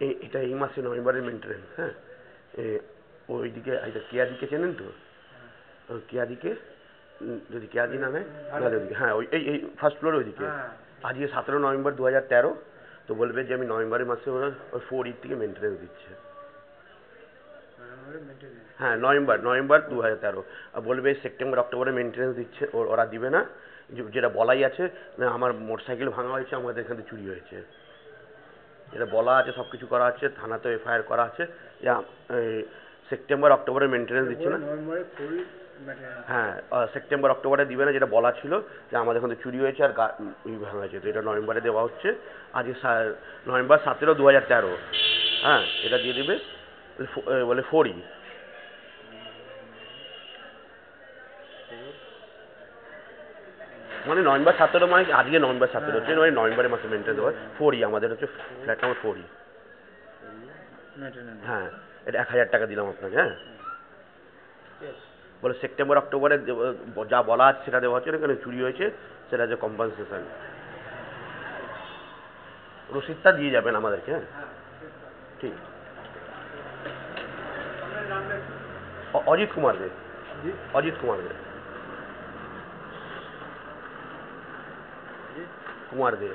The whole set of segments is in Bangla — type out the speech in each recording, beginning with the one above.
এটা এই মাসে নভেম্বরের মেনটেন্স। হ্যাঁ, ওইদিকে কেয়াদিকে চেনেন তো? কেয়াদিকে, যদি কেয়াদি নামে ওইদিকে, হ্যাঁ ওই এই ফার্স্ট ফ্লোর ওইদিকে। আজকে 17 নভেম্বর 2013। তো বলবে যে আমি নভেম্বরের মাসে ওরা ওই 4 থেকে মেনটেন্স দিচ্ছে। হ্যাঁ, নভেম্বর 2013। আর বলবে সেপ্টেম্বর অক্টোবরে মেনটেন্স দিচ্ছে, ওরা দিবে না। যেটা বলাই আছে, না আমার মোটরসাইকেল ভাঙা হয়েছে, আমাদের এখান থেকে চুরি হয়েছে, এটা বলা আছে, সব কিছু করা আছে, থানাতে এফআইআর করা আছে। সেপ্টেম্বর অক্টোবরে মেনটেন্স দিচ্ছে না। হ্যাঁ, সেপ্টেম্বর অক্টোবরে দিবে না, যেটা বলা ছিল যে আমাদের এখানে চুরি হয়েছে আর ভাঙা হয়েছে, তো এটা নভেম্বরে দেওয়া হচ্ছে। আজকে নভেম্বর 17, 2013। হ্যাঁ, এটা দিয়ে দিবে, বলে 4ই। মানে নভেম্বর 17 মানে আজকে নভেম্বর 17 হচ্ছে, মানে নভেম্বরের মাসে মেনটেন্স দেওয়া 4ই। আমাদের হচ্ছে ফ্ল্যাট নাম্বার 4ই। হ্যাঁ, এটা 1000 টাকা দিলাম আপনাকে। হ্যাঁ, বলে সেপ্টেম্বর অক্টোবরে যা বলা আছে সেটা দেওয়া হচ্ছে, এখানে চুরি হয়েছে, সেটা যে কম্পেনসেশন। রসিদটা দিয়ে যাবেন আমাদেরকে। হ্যাঁ, ঠিক। অজিত কুমার দে। অজিত কুমার দে। কুমার দে।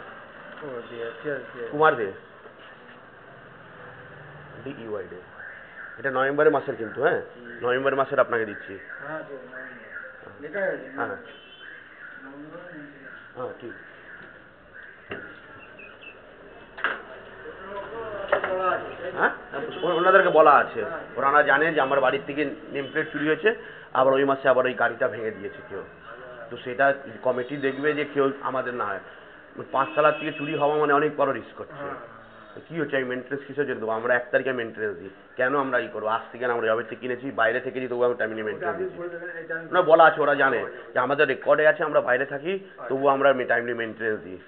কুমার দে, DEY ডে। এটা নভেম্বরের মাসের কিন্তু। হ্যাঁ, নভেম্বর মাসের আপনাকে দিচ্ছি। হ্যাঁ হ্যাঁ, ঠিক। হ্যাঁ, ওনাদেরকে বলা আছে, ওনারা জানে যে আমার বাড়ির থেকে নেম প্লেট চুরি হয়েছে, আবার ওই মাসে আবার ওই গাড়িটা ভেঙে দিয়েছে কেউ। তো সেটা কমিটি দেখবে যে কেউ আমাদের না হয়। 5 তলার থেকে চুরি হওয়া মানে অনেক বড় রিস্ক হচ্ছে। কি হচ্ছে, আমি মেনটেন্স কিসের জন্য দেবো? আমরা 1 তারিখে মেনটেন্স দিই, কেন আমরা করবো? আজ থেকে আমরা জবের থেকে কিনেছি, বাইরে থেকে দিই, তবু আমি টাইমলি মেনটেন্স দিচ্ছি। না, বলা আছে, ওরা জানে যে আমাদের রেকর্ডে আছে আমরা বাইরে থাকি, তবু আমরা টাইমলি মেনটেন্স দিই।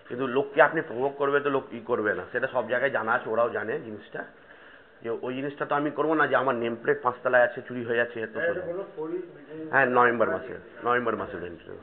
কিন্তু লোককে আপনি প্রভোগ করবে তো লোক করবে না, সেটা সব জায়গায় জানা আছে, ওরাও জানে জিনিসটা, যে ওই জিনিসটা তো আমি করবো না যে আমার নেম প্লেট 5 তলায় আছে, চুরি হয়ে যাচ্ছে। হ্যাঁ, নভেম্বর মাসে মেনটেন্স।